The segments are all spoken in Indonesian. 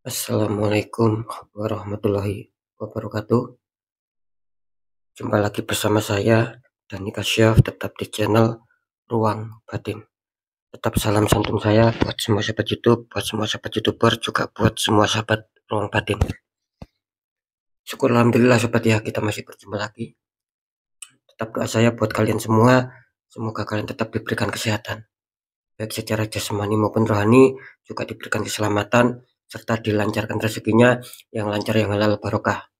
Assalamualaikum warahmatullahi wabarakatuh. Jumpa lagi bersama saya Dani Kasyaf, tetap di channel Ruang Batin. Tetap salam santun saya buat semua sahabat YouTube, buat semua sahabat YouTuber, juga buat semua sahabat Ruang Batin. Syukur alhamdulillah sobat ya, kita masih berjumpa lagi. Tetap doa saya buat kalian semua, semoga kalian tetap diberikan kesehatan, baik secara jasmani maupun rohani, juga diberikan keselamatan serta dilancarkan rezekinya yang lancar, yang halal barokah.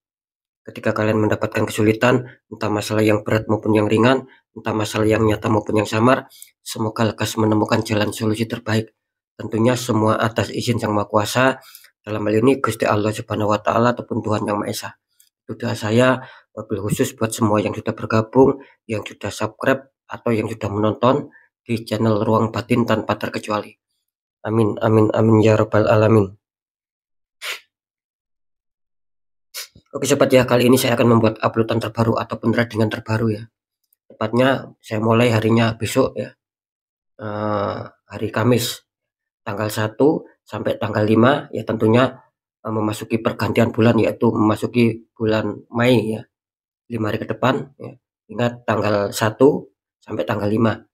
Ketika kalian mendapatkan kesulitan, entah masalah yang berat maupun yang ringan, entah masalah yang nyata maupun yang samar, semoga lekas menemukan jalan solusi terbaik. Tentunya semua atas izin Sang Maha Kuasa, dalam hal ini Gusti Allah Subhanahu wa Ta'ala ataupun Tuhan Yang Maha Esa. Itu doa saya, wabil khusus buat semua yang sudah bergabung, yang sudah subscribe, atau yang sudah menonton di channel Ruang Batin tanpa terkecuali. Amin, amin, amin ya Rabbal Alamin. Oke sobat ya, kali ini saya akan membuat uploadan terbaru ataupun threadingan terbaru ya. Tepatnya saya mulai harinya besok ya, hari Kamis tanggal 1 sampai tanggal 5 ya, tentunya memasuki pergantian bulan, yaitu memasuki bulan Mei ya, 5 hari ke depan ya. Ingat, tanggal 1 sampai tanggal 5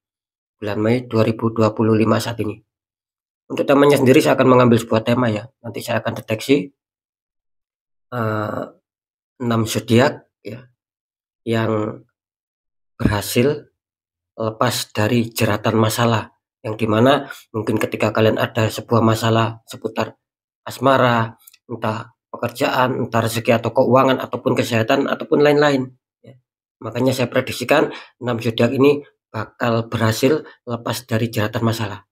bulan Mei 2025 saat ini. Untuk temanya sendiri saya akan mengambil sebuah tema ya. Nanti saya akan deteksi 6 zodiak ya, yang berhasil lepas dari jeratan masalah, yang dimana mungkin ketika kalian ada sebuah masalah seputar asmara, entah pekerjaan, entah rezeki atau keuangan ataupun kesehatan ataupun lain-lain ya. Makanya saya prediksikan 6 zodiak ini bakal berhasil lepas dari jeratan masalah.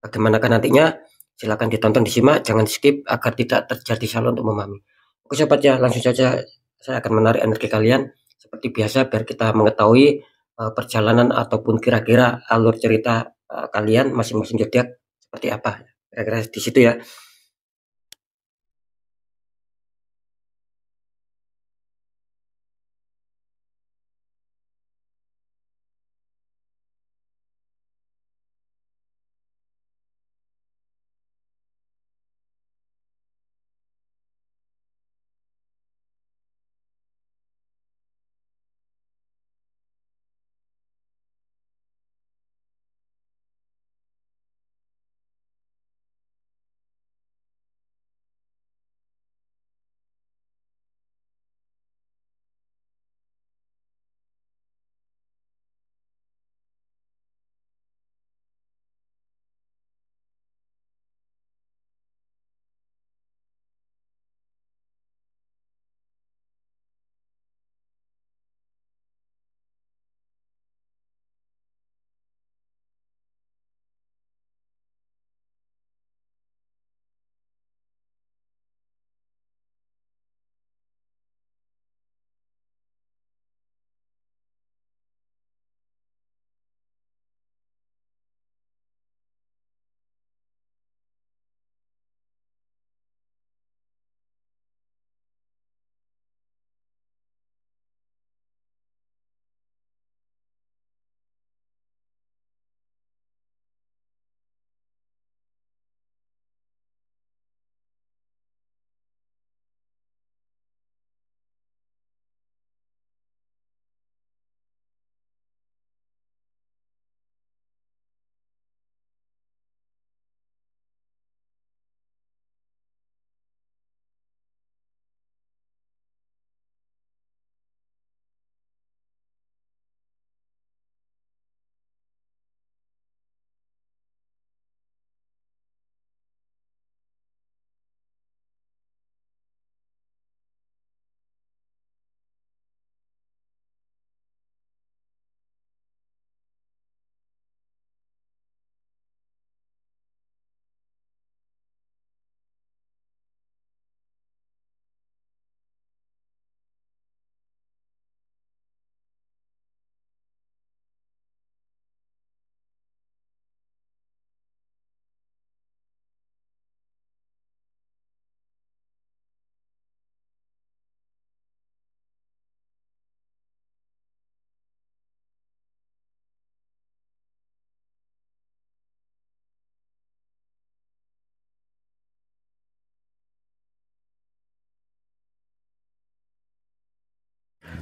Bagaimanakah nantinya? Silakan ditonton, disimak, jangan skip agar tidak terjadi salah untuk memahami. Oke sobat ya, langsung saja saya akan menarik energi kalian seperti biasa biar kita mengetahui perjalanan ataupun kira-kira alur cerita kalian masing-masing zodiak seperti apa. Kira-kira di situ ya.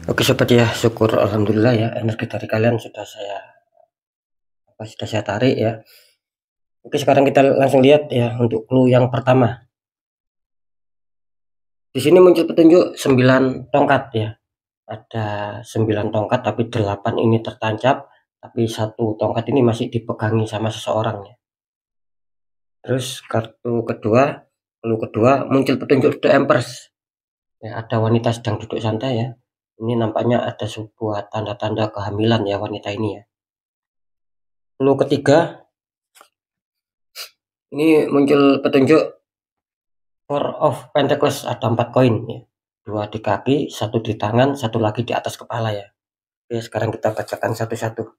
Oke sobat ya, syukur alhamdulillah ya energi dari kalian sudah saya tarik ya. Oke, sekarang kita langsung lihat ya untuk clue yang pertama. Di sini muncul petunjuk 9 tongkat ya. Ada 9 tongkat tapi 8 ini tertancap, tapi satu tongkat ini masih dipegangi sama seseorang ya. Terus clue kedua muncul petunjuk The Empress. Ya, ada wanita sedang duduk santai ya. Ini nampaknya ada sebuah tanda-tanda kehamilan ya wanita ini ya. Clue ketiga, ini muncul petunjuk Four of Pentacles, ada 4 koin ya. 2 di kaki, 1 di tangan, 1 lagi di atas kepala ya. Oke, sekarang kita bacakan satu-satu.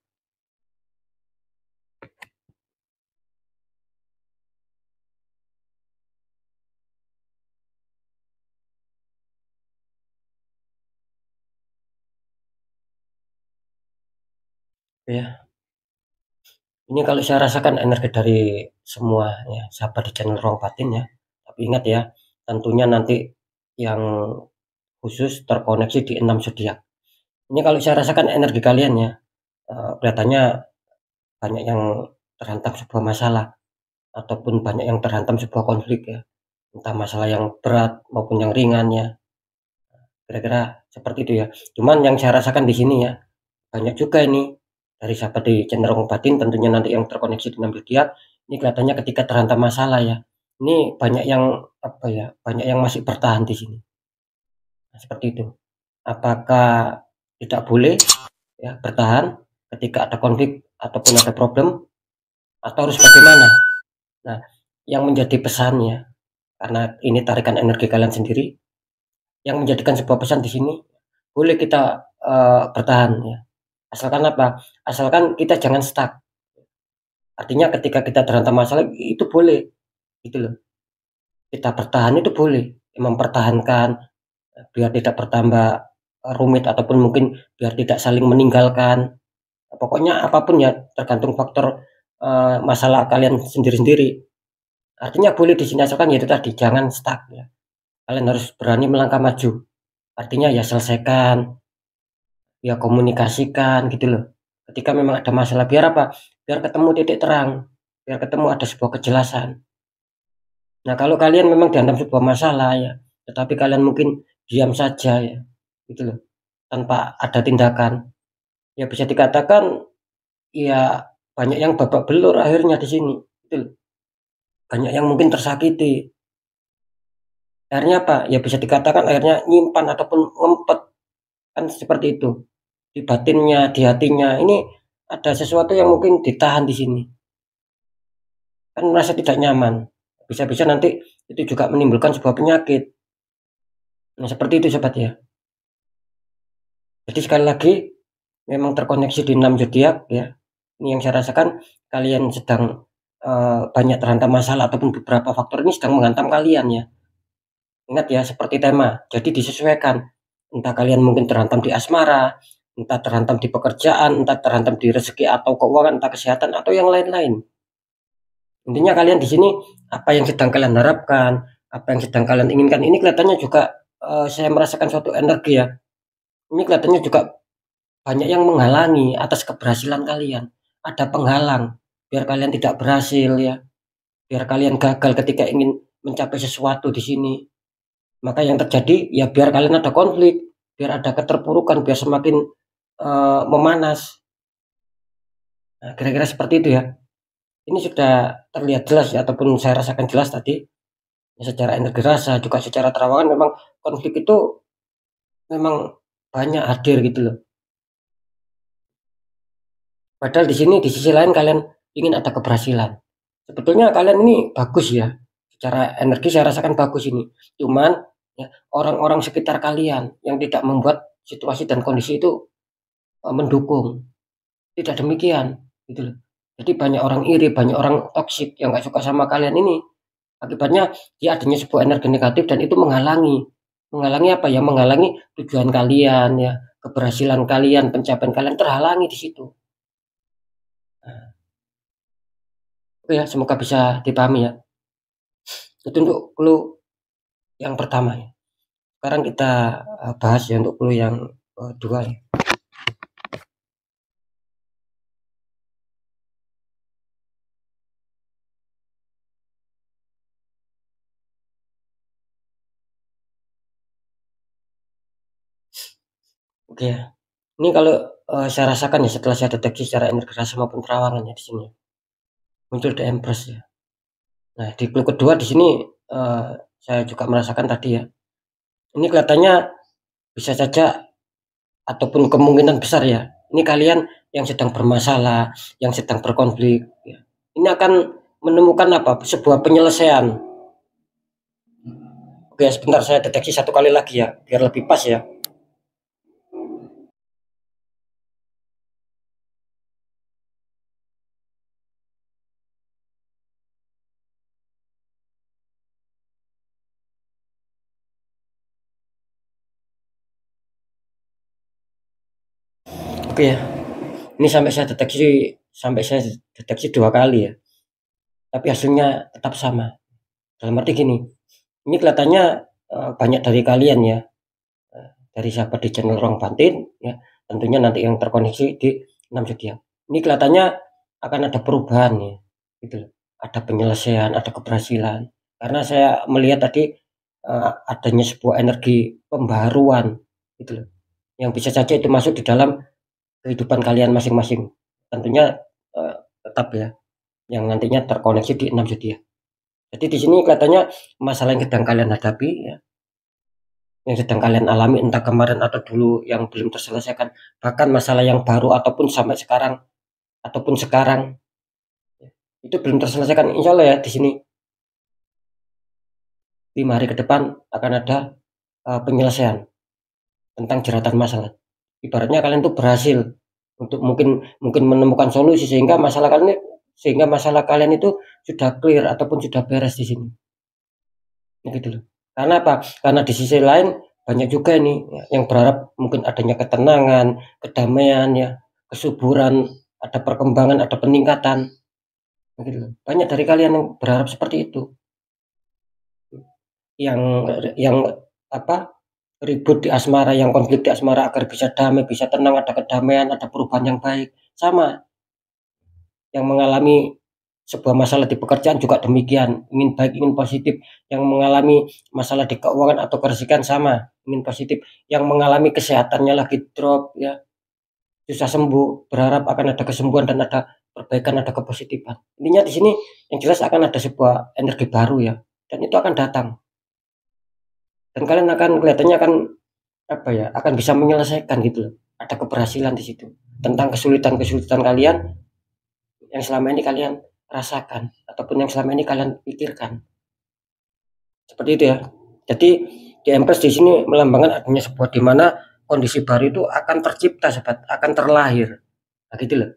Ya, ini kalau saya rasakan energi dari semua ya sahabat di channel Ruang Batin ya. Tapi ingat ya, tentunya nanti yang khusus terkoneksi di 6 zodiak. Ini kalau saya rasakan energi kalian ya, kelihatannya banyak yang terhantam sebuah masalah ataupun banyak yang terhantam sebuah konflik ya. Entah masalah yang berat maupun yang ringan ya. Kira-kira seperti itu ya. Cuman yang saya rasakan di sini ya, banyak juga ini dari sahabat di cenderung batin, tentunya nanti yang terkoneksi dengan dia, ini kelihatannya ketika terhantam masalah ya. Ini banyak yang apa ya, banyak yang masih bertahan di sini. Nah, seperti itu. Apakah tidak boleh ya bertahan ketika ada konflik ataupun ada problem, atau harus bagaimana? Nah, yang menjadi pesannya, karena ini tarikan energi kalian sendiri, yang menjadikan sebuah pesan di sini, boleh kita bertahan ya. Asalkan apa? Asalkan kita jangan stuck. Artinya ketika kita terhantam masalah itu boleh, gitu loh. Kita bertahan itu boleh, mempertahankan biar tidak bertambah rumit ataupun mungkin biar tidak saling meninggalkan. Pokoknya apapun ya tergantung faktor masalah kalian sendiri-sendiri. Artinya boleh di sini asalkan ya itu tadi jangan stuck ya. Kalian harus berani melangkah maju. Artinya ya selesaikan, ya komunikasikan gitu loh. Ketika memang ada masalah biar apa? Biar ketemu titik terang, biar ketemu ada sebuah kejelasan. Nah, kalau kalian memang dihantam sebuah masalah ya, tetapi kalian mungkin diam saja ya, gitu loh, tanpa ada tindakan. Ya bisa dikatakan ya banyak yang babak belur akhirnya di sini, gitu loh. Banyak yang mungkin tersakiti. Akhirnya apa? Ya bisa dikatakan akhirnya nyimpan ataupun ngempet kan seperti itu. Di batinnya, di hatinya ini ada sesuatu yang mungkin ditahan di sini. Kan merasa tidak nyaman. Bisa-bisa nanti itu juga menimbulkan sebuah penyakit. Nah, seperti itu sobat ya. Jadi sekali lagi memang terkoneksi di 6 zodiak ya. Ini yang saya rasakan kalian sedang banyak terhantam masalah ataupun beberapa faktor ini sedang menghantam kalian ya. Ingat ya seperti tema. Jadi disesuaikan. Entah kalian mungkin terhantam di asmara, entah terhantam di pekerjaan, entah terhantam di rezeki atau keuangan, entah kesehatan atau yang lain-lain. Intinya kalian di sini apa yang sedang kalian harapkan, apa yang sedang kalian inginkan ini kelihatannya juga saya merasakan suatu energi ya. Ini kelihatannya juga banyak yang menghalangi atas keberhasilan kalian. Ada penghalang biar kalian tidak berhasil ya. Biar kalian gagal ketika ingin mencapai sesuatu di sini. Maka yang terjadi ya biar kalian ada konflik, biar ada keterpurukan, biar semakin memanas. Nah, kira-kira seperti itu ya. Ini sudah terlihat jelas ya, ataupun saya rasakan jelas tadi. Ya, secara energi rasa, juga secara terawangan memang konflik itu memang banyak hadir gitu loh. Padahal di sini di sisi lain kalian ingin ada keberhasilan. Sebetulnya kalian ini bagus ya. Secara energi saya rasakan bagus ini. Cuman ya, orang-orang sekitar kalian yang tidak membuat situasi dan kondisi itu mendukung. Tidak demikian gitu loh. Jadi banyak orang iri, banyak orang toksik yang gak suka sama kalian ini. Akibatnya dia adanya sebuah energi negatif dan itu menghalangi. Menghalangi apa ya? Menghalangi tujuan kalian ya, keberhasilan kalian, pencapaian kalian terhalangi di situ. Nah, oke ya, semoga bisa dipahami ya. Itu untuk clue yang pertama ya. Sekarang kita bahas ya untuk clue yang dua ya. Oke ya. Ini kalau saya rasakan ya setelah saya deteksi secara energi rasa maupun terawangan ya di sini muncul The Empress ya. Nah di clue kedua di sini saya juga merasakan tadi ya. Ini kelihatannya bisa saja ataupun kemungkinan besar ya. Ini kalian yang sedang bermasalah, yang sedang berkonflik. Ya. Ini akan menemukan apa? Sebuah penyelesaian. Oke, sebentar saya deteksi satu kali lagi ya, biar lebih pas ya. Oke ya. Ini sampai saya deteksi dua kali ya. Tapi hasilnya tetap sama. Dalam arti gini, ini kelihatannya banyak dari kalian ya, dari sahabat di channel Ruang Batin ya, tentunya nanti yang terkoneksi di 6 zodiak. Ini kelihatannya akan ada perubahan ya, gitu loh. Ada penyelesaian, ada keberhasilan. Karena saya melihat tadi adanya sebuah energi pembaharuan, gitu loh. Yang bisa saja itu masuk di dalam kehidupan kalian masing-masing. Tentunya tetap ya, yang nantinya terkoneksi di 6 zodiak. Jadi di sini kelihatannya masalah yang sedang kalian hadapi ya, yang sedang kalian alami entah kemarin atau dulu yang belum terselesaikan, bahkan masalah yang baru ataupun sampai sekarang ataupun sekarang ya, itu belum terselesaikan. Insya Allah ya di sini 5 hari ke depan akan ada penyelesaian tentang jeratan masalah. Ibaratnya kalian tuh berhasil untuk mungkin mungkin menemukan solusi sehingga masalah kalian itu sudah clear ataupun sudah beres di sini. Gitu loh. Karena apa? Karena di sisi lain banyak juga ini yang berharap mungkin adanya ketenangan, kedamaian ya, kesuburan, ada perkembangan, ada peningkatan. Gitu loh. Banyak dari kalian yang berharap seperti itu. Yang apa? Ribut di asmara, yang konflik di asmara agar bisa damai, bisa tenang, ada kedamaian, ada perubahan yang baik. Sama yang mengalami sebuah masalah di pekerjaan juga demikian, ingin baik, ingin positif. Yang mengalami masalah di keuangan atau keresikan sama, ingin positif. Yang mengalami kesehatannya lagi drop ya, susah sembuh, berharap akan ada kesembuhan dan ada perbaikan, ada kepositifan. Intinya di sini yang jelas akan ada sebuah energi baru ya, dan itu akan datang. Dan kalian akan kelihatannya akan apa ya, akan bisa menyelesaikan gitu loh. Ada keberhasilan di situ tentang kesulitan-kesulitan kalian yang selama ini kalian rasakan ataupun yang selama ini kalian pikirkan. Seperti itu ya. Jadi di Empress di sini melambangkan adanya sebuah di mana kondisi baru itu akan tercipta, sobat, akan terlahir. Nah, gitu loh.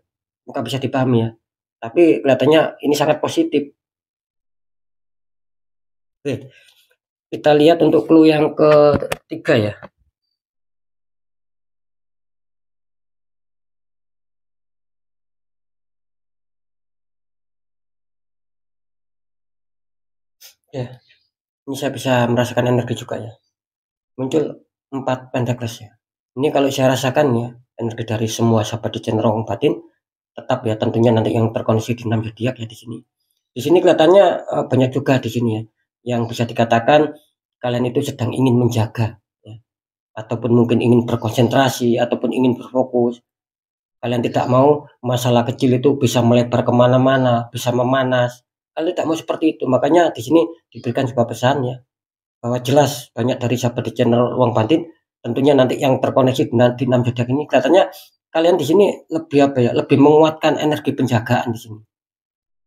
Bukan bisa dipahami ya. Tapi kelihatannya ini sangat positif. Oke, kita lihat untuk clue yang ketiga ya. Ya, ini saya bisa merasakan energi juga ya. Muncul 4 Pentacles ya. Ini kalau saya rasakan ya, energi dari semua sahabat di channel Ruang Batin tetap ya, tentunya nanti yang terkoneksi di 6 zodiak ya di sini. Di sini kelihatannya banyak juga di sini ya, yang bisa dikatakan kalian itu sedang ingin menjaga ya, ataupun mungkin ingin berkonsentrasi ataupun ingin berfokus. Kalian tidak mau masalah kecil itu bisa melebar kemana-mana, bisa memanas. Kalian tidak mau seperti itu. Makanya di sini diberikan sebuah pesan ya, bahwa jelas banyak dari sahabat di channel Ruang Batin, tentunya nanti yang terkoneksi di 6 zodiak ini kelihatannya kalian di sini lebih apa ya, lebih menguatkan energi penjagaan di sini.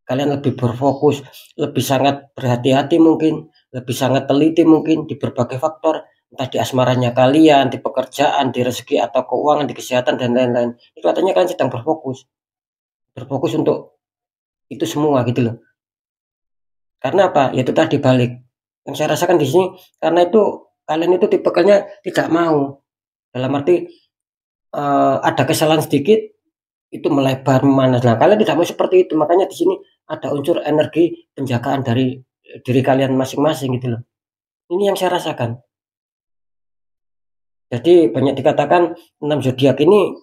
Kalian lebih berfokus, lebih sangat berhati-hati mungkin, lebih sangat teliti mungkin di berbagai faktor, entah di asmaranya kalian, di pekerjaan, di rezeki atau keuangan, di kesehatan dan lain-lain. Itu katanya kalian sedang berfokus. Berfokus untuk itu semua gitu loh. Karena apa? Ya itu tadi balik. Yang saya rasakan di sini karena itu kalian itu tipikalnya tidak mau. Dalam arti ada kesalahan sedikit itu melebar memanas. Nah, kalian tidak mau seperti itu. Makanya di sini ada unsur energi penjagaan dari diri kalian masing-masing gitu loh. Ini yang saya rasakan. Jadi banyak dikatakan 6 zodiak ini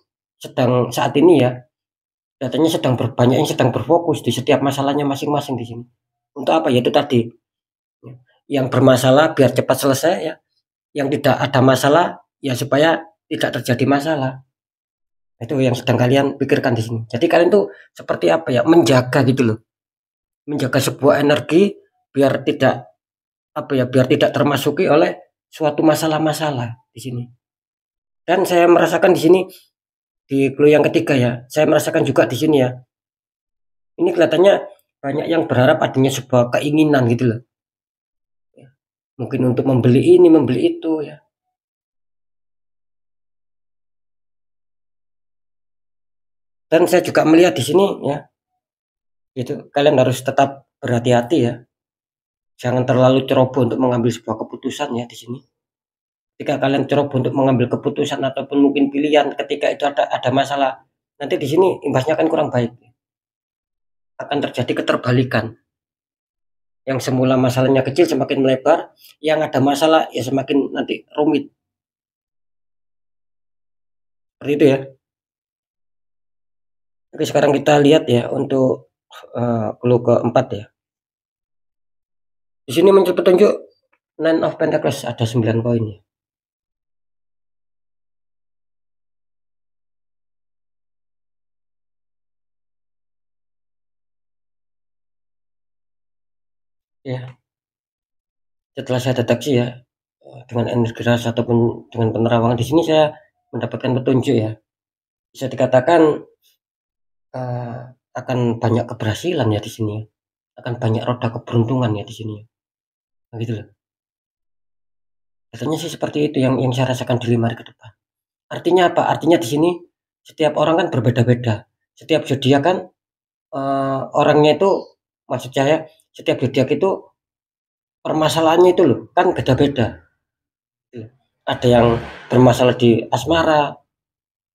saat ini ya, katanya banyak yang sedang berfokus di setiap masalahnya masing-masing di sini. Untuk apa? Yaitu tadi, yang bermasalah biar cepat selesai ya, yang tidak ada masalah ya supaya tidak terjadi masalah. Itu yang sedang kalian pikirkan di sini. Jadi kalian tuh seperti apa ya, menjaga gitu loh. Menjaga sebuah energi biar tidak biar tidak termasuki oleh suatu masalah-masalah di sini. Dan saya merasakan di sini di clue yang ketiga ya, saya merasakan juga di sini ya. Ini kelihatannya banyak yang berharap adanya sebuah keinginan gitu loh. Mungkin untuk membeli ini, membeli itu ya. Dan saya juga melihat di sini ya, itu kalian harus tetap berhati-hati ya. Jangan terlalu ceroboh untuk mengambil sebuah keputusan ya di sini. Ketika kalian ceroboh untuk mengambil keputusan ataupun mungkin pilihan ketika itu ada masalah, nanti di sini imbasnya akan kurang baik. Akan terjadi keterbalikan. Yang semula masalahnya kecil semakin melebar, yang ada masalah ya semakin nanti rumit. Seperti itu ya. Oke, sekarang kita lihat ya untuk clue keempat ya. Di sini muncul petunjuk Nine of Pentacles, ada 9 koin ya. Ya, setelah saya deteksi ya dengan energi rasa ataupun dengan penerawangan di sini saya mendapatkan petunjuk ya. Bisa dikatakan uh, akan banyak keberhasilan ya di sini ya. Akan banyak roda keberuntungan ya di sini ya. Nah, gitu loh. Katanya sih seperti itu yang saya rasakan di 5 hari ke depan. Artinya apa? Artinya di sini setiap orang kan berbeda-beda. Setiap zodiak kan orangnya itu, maksud saya setiap zodiak itu permasalahannya itu loh kan beda-beda. Gitu. Ada yang bermasalah di asmara,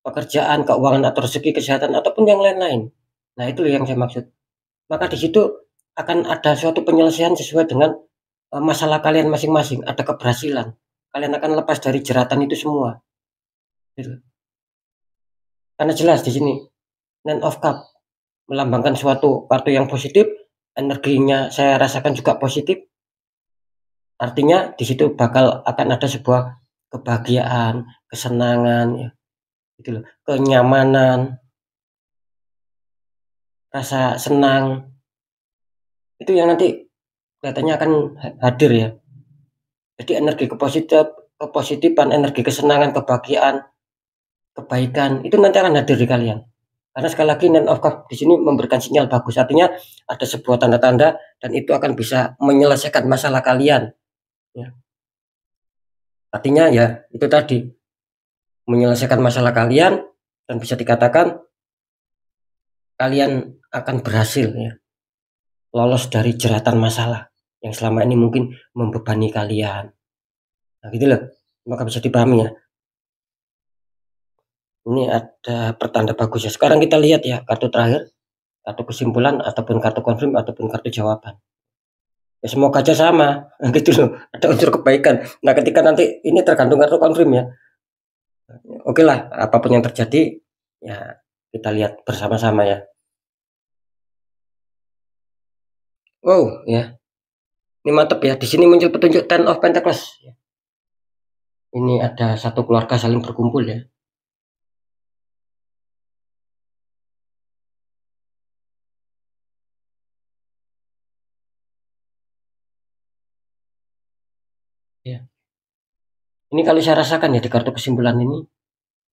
pekerjaan, keuangan atau rezeki, kesehatan ataupun yang lain-lain. Nah, itu yang saya maksud. Maka di situ akan ada suatu penyelesaian sesuai dengan masalah kalian masing-masing, ada keberhasilan. Kalian akan lepas dari jeratan itu semua. Gitu. Karena jelas di sini Nine of Cup melambangkan suatu kartu yang positif, energinya saya rasakan juga positif. Artinya di situ akan ada sebuah kebahagiaan, kesenangan ya, gitu loh. Kenyamanan, rasa senang. Itu yang nanti kelihatannya akan hadir ya. Jadi energi kepositifan, energi kesenangan, kebahagiaan, kebaikan itu nanti akan hadir di kalian. Karena sekali lagi Nine of Cups di sini memberikan sinyal bagus. Artinya ada sebuah tanda-tanda dan itu akan bisa menyelesaikan masalah kalian. Ya. Artinya ya itu tadi menyelesaikan masalah kalian dan bisa dikatakan kalian akan berhasil ya lolos dari jeratan masalah yang selama ini mungkin membebani kalian. Nah, gitu loh. Maka bisa dipahami ya. Ini ada pertanda bagus ya. Sekarang kita lihat ya kartu terakhir, kartu kesimpulan ataupun kartu konfirm ataupun kartu jawaban. Ya semoga aja sama, gitu loh. Ada unsur kebaikan. Nah, ketika nanti ini tergantung kartu konfirm ya. Oke lah, apapun yang terjadi ya kita lihat bersama-sama ya. Wow, ya. Ini mantap ya. Di sini muncul petunjuk Ten of Pentacles. Ini ada satu keluarga saling berkumpul ya. Ya. Ini kalau saya rasakan ya di kartu kesimpulan ini,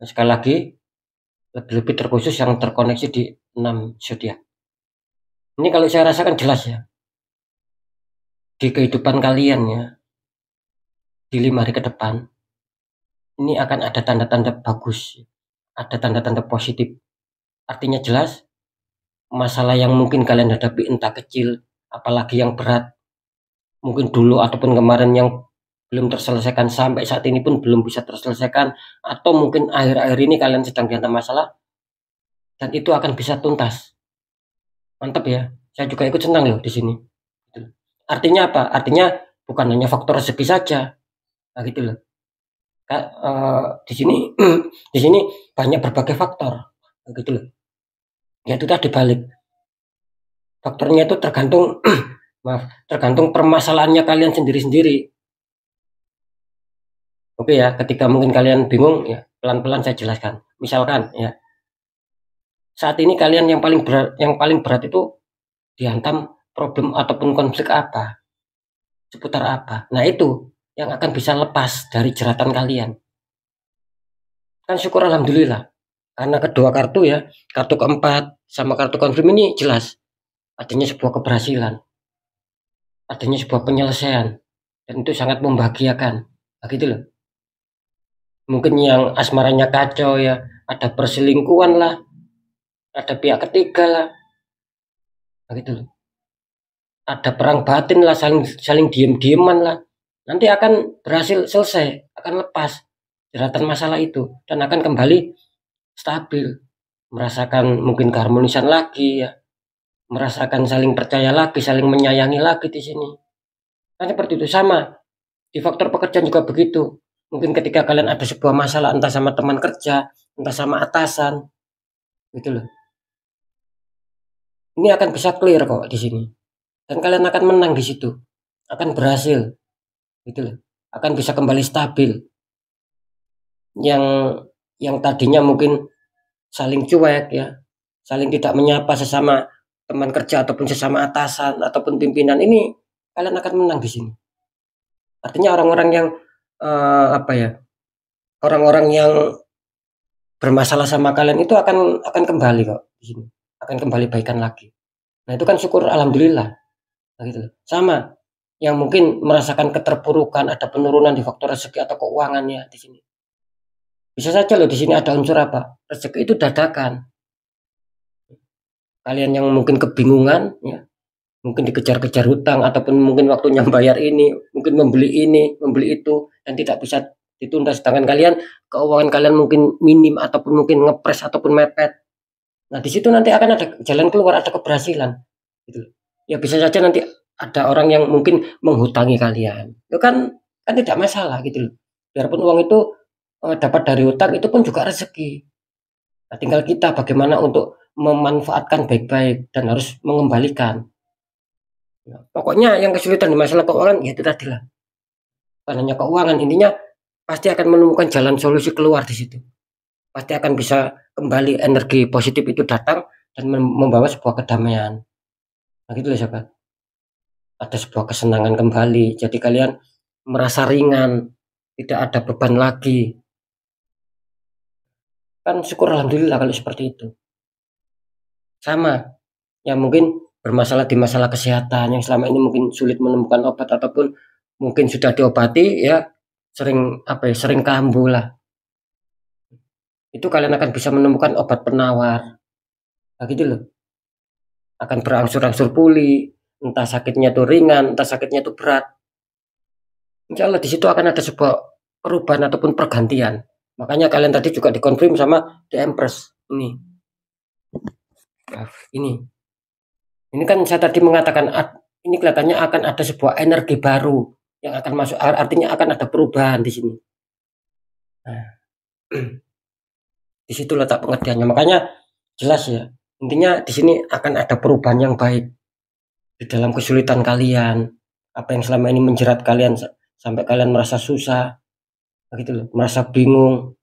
sekali lagi lebih-lebih terkhusus yang terkoneksi di 6 zodiak. Ini kalau saya rasakan jelas ya di kehidupan kalian ya di 5 hari ke depan ini akan ada tanda-tanda bagus, ada tanda-tanda positif. Artinya jelas masalah yang mungkin kalian hadapi entah kecil apalagi yang berat mungkin dulu ataupun kemarin yang belum terselesaikan sampai saat ini pun belum bisa terselesaikan atau mungkin akhir-akhir ini kalian sedang dihantam masalah dan itu akan bisa tuntas. Mantap ya. Saya juga ikut senang loh di sini. Artinya apa? Artinya bukan hanya faktor rezeki saja. Nah, gitu loh. Di sini di sini banyak berbagai faktor, begitu loh. Ya itu tadi balik faktornya itu tergantung maaf, tergantung permasalahannya kalian sendiri-sendiri. Oke ya, ketika mungkin kalian bingung ya, pelan-pelan saya jelaskan. Misalkan ya, saat ini kalian yang paling berat itu dihantam problem ataupun konflik apa, seputar apa. Nah, itu yang akan bisa lepas dari jeratan kalian. Kan syukur alhamdulillah. Karena kedua kartu ya, kartu keempat sama kartu konfirm ini jelas adanya sebuah keberhasilan, adanya sebuah penyelesaian, dan itu sangat membahagiakan. Nah, gitu loh. Mungkin yang asmaranya kacau ya, ada perselingkuhan lah, ada pihak ketiga lah, nah, gitu loh. Ada perang batin lah, saling saling diem-dieman lah. Nanti akan berhasil selesai, akan lepas jeratan masalah itu dan akan kembali stabil, merasakan mungkin keharmonisan lagi ya, merasakan saling percaya lagi, saling menyayangi lagi di sini. Kan seperti itu sama di faktor pekerjaan juga begitu. Mungkin ketika kalian ada sebuah masalah entah sama teman kerja, entah sama atasan, gitu loh. Ini akan bisa clear kok di sini. Dan kalian akan menang di situ, akan berhasil, gitu loh. Akan bisa kembali stabil. Yang yang tadinya mungkin saling cuek ya, saling tidak menyapa sesama teman kerja ataupun sesama atasan ataupun pimpinan ini kalian akan menang di sini. Artinya orang-orang yang apa ya, orang-orang yang bermasalah sama kalian itu akan kembali kok di sini, akan kembali baikan lagi. Nah itu kan syukur alhamdulillah, nah, gitu. Sama yang mungkin merasakan keterpurukan, ada penurunan di faktor rezeki atau keuangannya di sini. Bisa saja loh di sini ada unsur apa? Rezeki itu dadakan. Kalian yang mungkin kebingungan ya, mungkin dikejar-kejar hutang ataupun mungkin waktunya bayar ini, mungkin membeli itu dan tidak bisa ditunda sedangkan kalian keuangan kalian mungkin minim ataupun mungkin ngepres ataupun mepet. Nah, di situ nanti akan ada jalan keluar, ada keberhasilan gitu. Ya bisa saja nanti ada orang yang mungkin menghutangi kalian. Itu kan tidak masalah gitu loh. Biarpun uang itu dapat dari hutang itu pun juga rezeki. Nah, tinggal kita bagaimana untuk memanfaatkan baik-baik dan harus mengembalikan. Ya, pokoknya yang kesulitan di masalah keuangan ya itu tadi lah. Bukan hanya keuangan, intinya pasti akan menemukan jalan solusi keluar di situ. Pasti akan bisa kembali energi positif itu datang dan membawa sebuah kedamaian. Nah, gitu loh sahabat. Ada sebuah kesenangan kembali. Jadi kalian merasa ringan, tidak ada beban lagi. Kan syukur alhamdulillah kalau seperti itu. Sama, yang mungkin bermasalah di masalah kesehatan yang selama ini mungkin sulit menemukan obat ataupun mungkin sudah diobati ya sering apa ya sering kambuh lah. Itu kalian akan bisa menemukan obat penawar. Nah, gitu loh. Akan berangsur-angsur pulih. Entah sakitnya itu ringan, entah sakitnya itu berat. Insya Allah di situ akan ada sebuah perubahan ataupun pergantian. Makanya kalian tadi juga dikonfirm sama The Empress ini. Ini kan saya tadi mengatakan ini kelihatannya akan ada sebuah energi baru yang akan masuk. Artinya akan ada perubahan di sini. Nah, di situ letak pengertiannya. Makanya jelas ya. Intinya di sini akan ada perubahan yang baik di dalam kesulitan kalian. Apa yang selama ini menjerat kalian sampai kalian merasa susah, gitu loh, merasa bingung.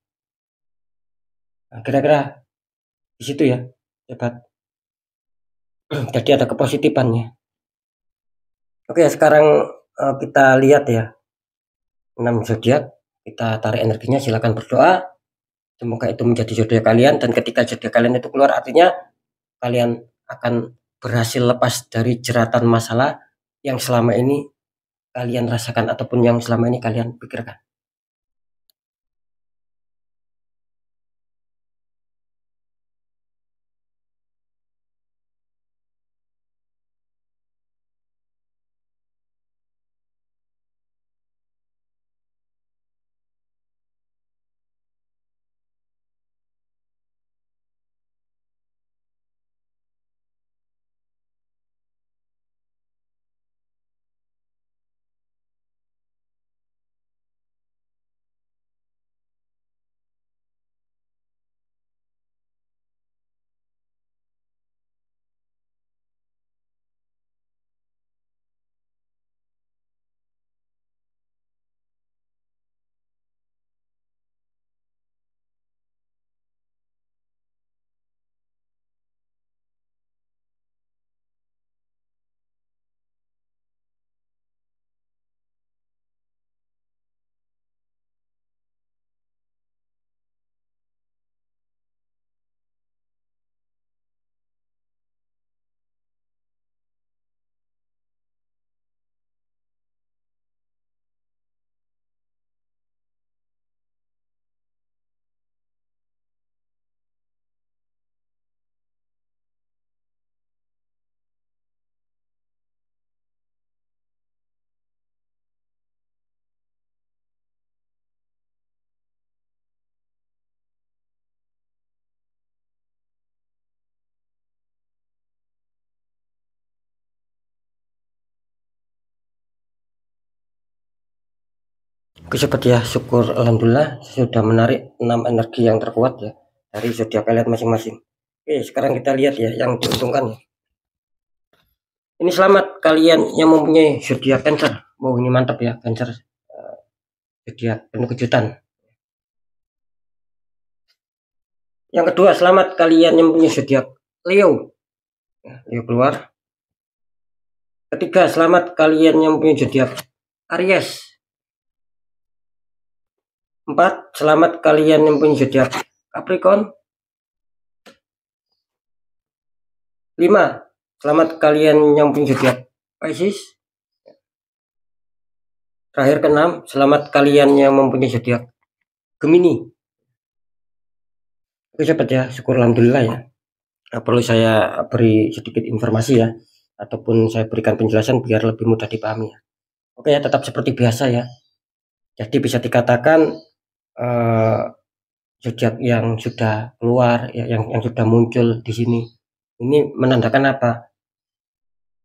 Nah, kira-kira di situ ya, hebat. Jadi ada kepositifannya. Oke, sekarang kita lihat ya 6 zodiak. Kita tarik energinya, silakan berdoa. Semoga itu menjadi zodiak kalian dan ketika zodiak kalian itu keluar artinya kalian akan berhasil lepas dari jeratan masalah yang selama ini kalian rasakan ataupun yang selama ini kalian pikirkan. Oke sobat ya, syukur alhamdulillah sudah menarik 6 energi yang terkuat ya dari zodiak kalian masing-masing. Oke, sekarang kita lihat ya yang diuntungkan ya. Ini selamat kalian yang mempunyai zodiak Cancer. Wow, ini mantap ya, Cancer. Zodiak penuh kejutan. Yang kedua, selamat kalian yang mempunyai zodiak Leo. Leo keluar. Ketiga, selamat kalian yang mempunyai zodiak Aries. 4, selamat kalian yang punya zodiak Capricorn. 5, selamat kalian yang punya zodiak Pisces. Terakhir ke-6, selamat kalian yang mempunyai zodiak Gemini. Oke sobat ya, syukur alhamdulillah ya. Perlu saya beri sedikit informasi ya, ataupun saya berikan penjelasan biar lebih mudah dipahami ya. Oke ya, tetap seperti biasa ya. Jadi bisa dikatakan zodiak yang sudah keluar ya, yang sudah muncul di sini, ini menandakan apa?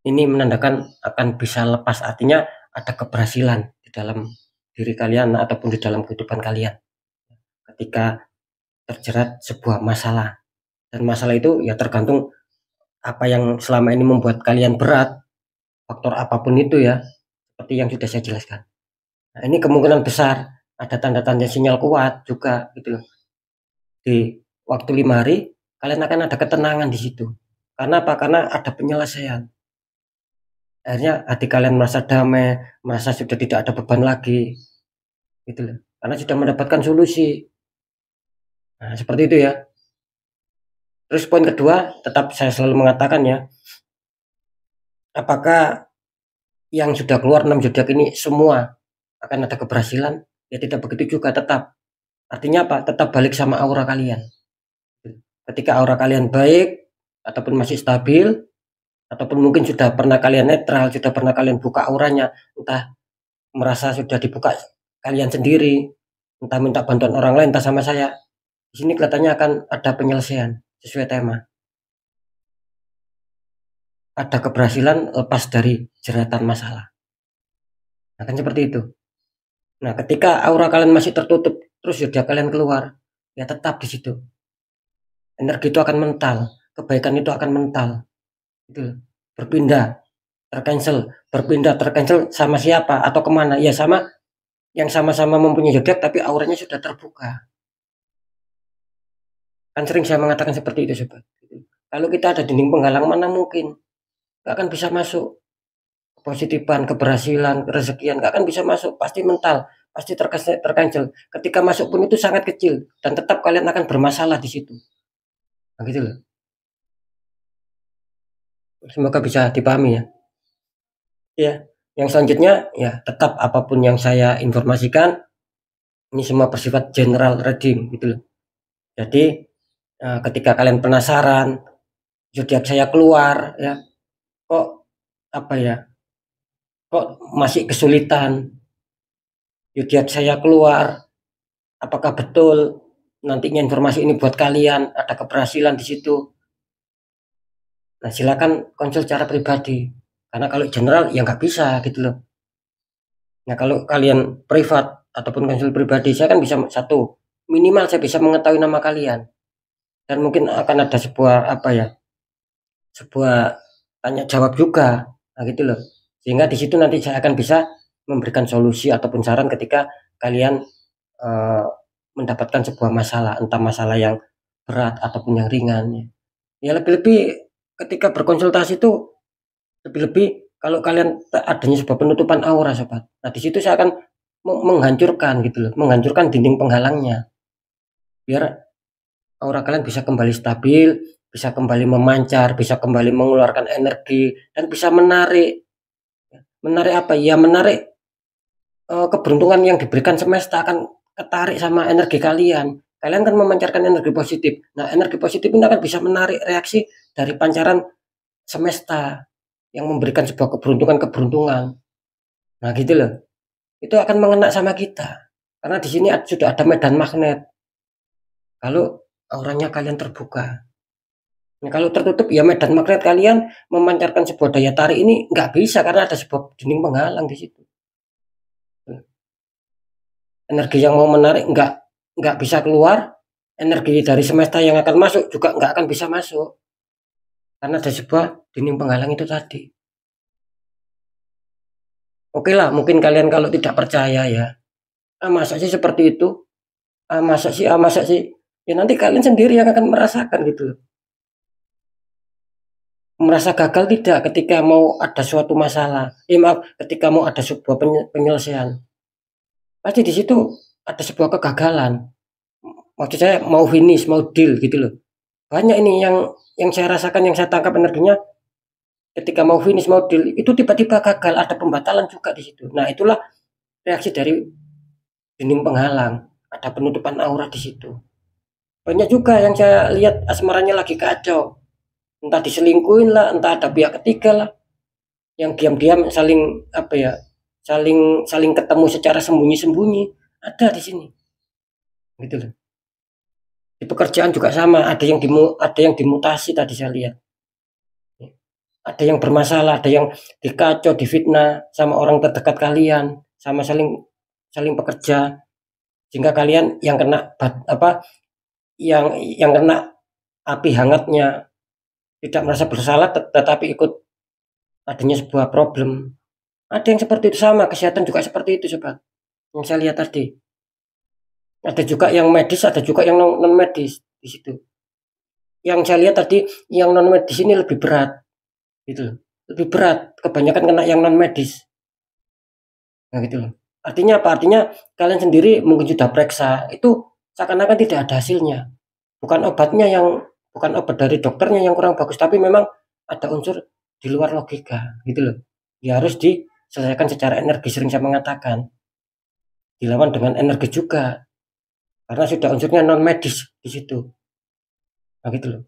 Ini menandakan akan bisa lepas, artinya ada keberhasilan di dalam diri kalian ataupun di dalam kehidupan kalian ketika terjerat sebuah masalah. Dan masalah itu ya tergantung apa yang selama ini membuat kalian berat, faktor apapun itu ya, seperti yang sudah saya jelaskan. Nah, ini kemungkinan besar ada tanda-tanda sinyal kuat juga gitu. Di waktu 5 hari kalian akan ada ketenangan di situ. Karena apa? Karena ada penyelesaian. Akhirnya hati kalian merasa damai, merasa sudah tidak ada beban lagi, gitu loh. Karena sudah mendapatkan solusi. Nah, seperti itu ya. Terus poin kedua, tetap saya selalu mengatakan ya, apakah yang sudah keluar 6 zodiak ini semua akan ada keberhasilan? Ya tidak begitu juga, tetap. Artinya apa? Tetap balik sama aura kalian. Ketika aura kalian baik ataupun masih stabil, ataupun mungkin sudah pernah kalian netral, sudah pernah kalian buka auranya, entah merasa sudah dibuka kalian sendiri, entah minta bantuan orang lain, entah sama saya. Di sini kelihatannya akan ada penyelesaian sesuai tema. Ada keberhasilan lepas dari jeratan masalah. Nah, kan seperti itu. Nah, ketika aura kalian masih tertutup, terus zodiak kalian keluar, ya tetap di situ. Energi itu akan mental, kebaikan itu akan mental. Itu berpindah, tercancel sama siapa atau kemana? Ya sama yang sama-sama mempunyai zodiak tapi auranya sudah terbuka. Kan sering saya mengatakan seperti itu sobat. Kalau kita ada dinding penghalang, mana mungkin gak akan bisa masuk. Positifan, keberhasilan, rezekian gak akan bisa masuk, pasti mental, pasti tercancel. Ketika masuk pun itu sangat kecil dan tetap kalian akan bermasalah di situ. Nah, gitu loh. Semoga bisa dipahami ya. Ya, yang selanjutnya ya tetap apapun yang saya informasikan ini semua bersifat general reading gitu loh. Jadi ketika kalian penasaran zodiak saya keluar ya, kok apa ya? Kok masih kesulitan? Zodiak saya keluar, apakah betul nantinya informasi ini buat kalian ada keberhasilan di situ? Nah, silakan konsul secara pribadi. Karena kalau general ya nggak bisa gitu loh. Nah, kalau kalian privat ataupun konsul pribadi, saya kan bisa satu, minimal saya bisa mengetahui nama kalian. Dan mungkin akan ada sebuah apa ya? Sebuah tanya jawab juga. Nah, gitu loh. Sehingga di situ nanti saya akan bisa memberikan solusi ataupun saran ketika kalian mendapatkan sebuah masalah, entah masalah yang berat ataupun yang ringan. Ya lebih-lebih ketika berkonsultasi itu lebih-lebih kalau kalian adanya sebuah penutupan aura sobat. Nah di situ saya akan menghancurkan gitu loh, menghancurkan dinding penghalangnya. Biar aura kalian bisa kembali stabil, bisa kembali memancar, bisa kembali mengeluarkan energi dan bisa menarik. Menarik apa? Ya menarik keberuntungan yang diberikan semesta akan ketarik sama energi kalian. Kalian kan memancarkan energi positif. Nah, energi positif ini akan bisa menarik reaksi dari pancaran semesta yang memberikan sebuah keberuntungan-keberuntungan. Nah, gitu loh. Itu akan mengena sama kita. Karena di sini sudah ada medan magnet. Kalau auranya kalian terbuka. Nah, kalau tertutup ya medan magnet kalian memancarkan sebuah daya tarik ini nggak bisa karena ada sebuah dinding penghalang di situ. energi yang mau menarik nggak bisa keluar, energi dari semesta yang akan masuk juga nggak akan bisa masuk. Karena ada sebuah dinding penghalang itu tadi. Oke lah, mungkin kalian kalau tidak percaya ya, masa sih seperti itu? Masa sih? Ya nanti kalian sendiri yang akan merasakan gitu loh. Merasa gagal tidak ketika mau ada suatu masalah. Maaf, ketika mau ada sebuah penyelesaian. Pasti di situ ada sebuah kegagalan. Maksud saya mau finish, mau deal gitu loh. Banyak ini yang saya rasakan, yang saya tangkap energinya ketika mau finish, mau deal itu tiba-tiba gagal, ada pembatalan juga di situ. Nah, itulah reaksi dari dinding penghalang, ada penutupan aura di situ. Banyak juga yang saya lihat asmaranya lagi kacau, entah diselingkuhin lah, entah ada pihak ketiga lah, yang diam-diam saling saling ketemu secara sembunyi-sembunyi, ada di sini, gitu loh. Di pekerjaan juga sama, ada yang dimutasi tadi saya lihat, ada yang bermasalah, ada yang dikacau, difitnah sama orang terdekat kalian, sama saling bekerja, sehingga kalian yang kena yang kena api hangatnya, tidak merasa bersalah tetapi ikut adanya sebuah problem. Ada yang seperti itu, sama kesehatan juga seperti itu sobat, yang saya lihat tadi. Ada juga yang medis, ada juga yang non medis di situ. Yang saya lihat tadi yang non medis ini lebih berat gitu, lebih berat, kebanyakan kena yang non medis. Nah gitu loh. Artinya apa? Artinya kalian sendiri mungkin sudah periksa, itu seakan-akan tidak ada hasilnya. Bukan obat dari dokternya yang kurang bagus, tapi memang ada unsur di luar logika gitu loh. Ya harus diselesaikan secara energi, sering saya mengatakan. Dilawan dengan energi juga. Karena sudah unsurnya non medis di situ. Nah gitu loh.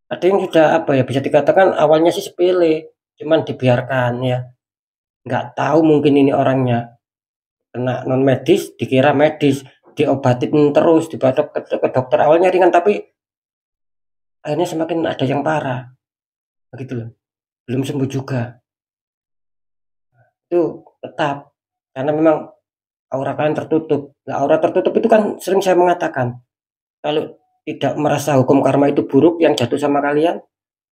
Ada yang sudah bisa dikatakan awalnya sih sepele, cuman dibiarkan ya. Nggak tahu mungkin ini orangnya kena non medis, dikira medis, diobatin terus, dibawa ke dokter awalnya ringan tapi akhirnya semakin ada yang parah. Begitu loh. Belum sembuh juga. Itu tetap karena memang aura kalian tertutup. Nah, aura tertutup itu kan sering saya mengatakan, kalau tidak merasa hukum karma itu buruk yang jatuh sama kalian,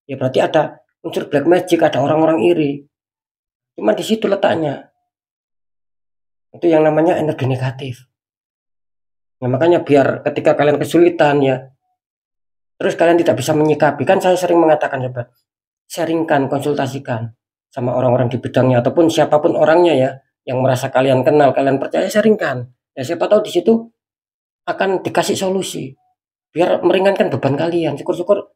ya berarti ada unsur black magic, ada orang-orang iri. Cuma di situ letaknya. Itu yang namanya energi negatif. Nah, makanya biar ketika kalian kesulitan ya, terus kalian tidak bisa menyikapi, kan saya sering mengatakan sobat, sharingkan, konsultasikan sama orang-orang di bidangnya ataupun siapapun orangnya ya, yang merasa kalian kenal, kalian percaya, sharingkan. Ya siapa tahu di situ akan dikasih solusi biar meringankan beban kalian. Syukur-syukur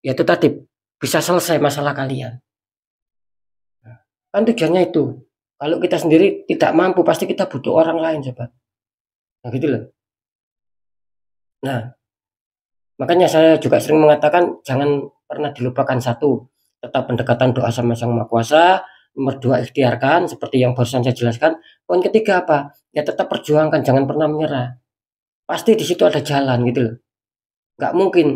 ya itu tadi bisa selesai masalah kalian. Kan tujuannya itu. Kalau kita sendiri tidak mampu, pasti kita butuh orang lain sobat. Nah gitu loh. Nah, makanya saya juga sering mengatakan jangan pernah dilupakan satu, tetap pendekatan doa sama Sang Maha Kuasa. Nomor dua, ikhtiarkan seperti yang barusan saya jelaskan. Poin ketiga apa? Ya tetap perjuangkan, jangan pernah menyerah. Pasti di situ ada jalan gitu loh. Nggak mungkin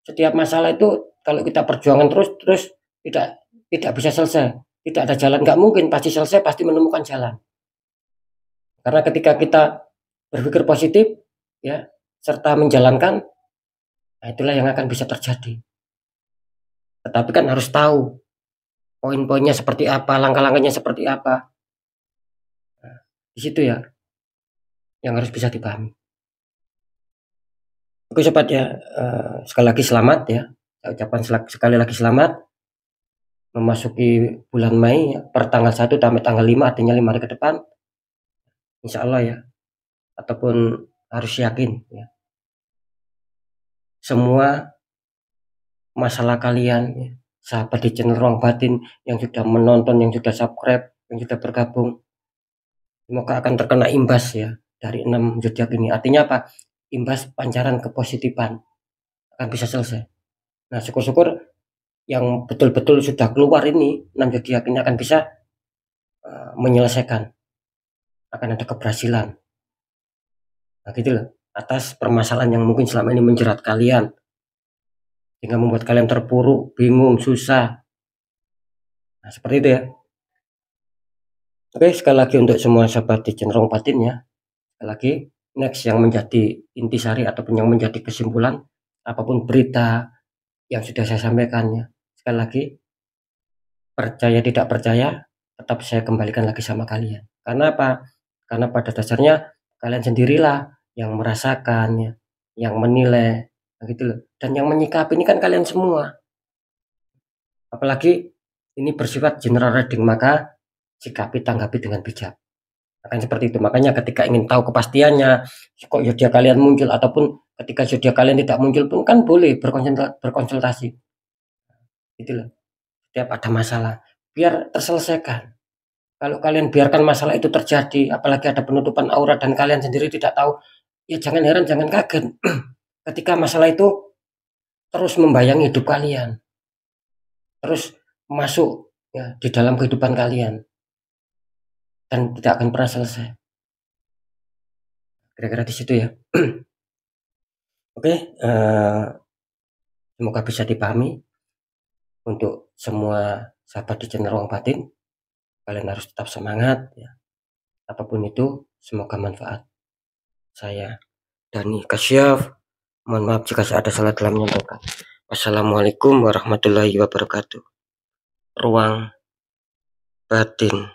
setiap masalah itu kalau kita perjuangan terus tidak bisa selesai. Tidak ada jalan, nggak mungkin pasti selesai, pasti menemukan jalan. Karena ketika kita berpikir positif ya serta menjalankan, nah itulah yang akan bisa terjadi. Tetapi kan harus tahu poin-poinnya seperti apa, langkah-langkahnya seperti apa. Nah, di situ ya yang harus bisa dipahami. Oke sobat ya, sekali lagi selamat ya. Saya ucapkan sekali lagi selamat memasuki bulan Mei ya, per tanggal 1 sampai tanggal 5, artinya 5 hari ke depan. Insya Allah ya, ataupun harus yakin ya. Semua masalah kalian ya, sahabat di channel Ruang Batin yang sudah menonton, yang sudah subscribe, yang sudah bergabung, semoga akan terkena imbas ya dari 6 zodiak ini. Artinya apa? Imbas pancaran kepositifan akan bisa selesai. Nah syukur-syukur yang betul-betul sudah keluar ini 6 zodiak ini akan bisa menyelesaikan, akan ada keberhasilan. Nah gitu loh, atas permasalahan yang mungkin selama ini menjerat kalian sehingga membuat kalian terpuruk, bingung, susah. Nah seperti itu ya. Oke, sekali lagi untuk semua sahabat di channel Ruang Batin ya, Lagi next yang menjadi intisari ataupun yang menjadi kesimpulan apapun berita yang sudah saya sampaikan ya, sekali lagi percaya tidak percaya tetap saya kembalikan lagi sama kalian. Karena apa? Karena pada dasarnya kalian sendirilah yang merasakannya, yang menilai, gitu loh. Dan yang menyikapi ini kan kalian semua. Apalagi ini bersifat general reading, maka sikapi tanggapi dengan bijak. Akan seperti itu. Makanya ketika ingin tahu kepastiannya, kok zodiak kalian muncul ataupun ketika zodiak kalian tidak muncul pun kan boleh berkonsultasi. Gitu loh. Setiap ada masalah, biar terselesaikan. Kalau kalian biarkan masalah itu terjadi, apalagi ada penutupan aura dan kalian sendiri tidak tahu, ya jangan heran, jangan kaget. Ketika masalah itu terus membayangi hidup kalian, terus masuk ya di dalam kehidupan kalian dan tidak akan pernah selesai. Kira-kira di situ ya. Oke, semoga bisa dipahami untuk semua sahabat di channel Ruang Batin. Kalian harus tetap semangat ya. Apapun itu, semoga manfaat. Saya Dani Kasyaf. Mohon maaf jika ada salah dalam menyampaikan. Wassalamualaikum warahmatullahi wabarakatuh. Ruang Batin.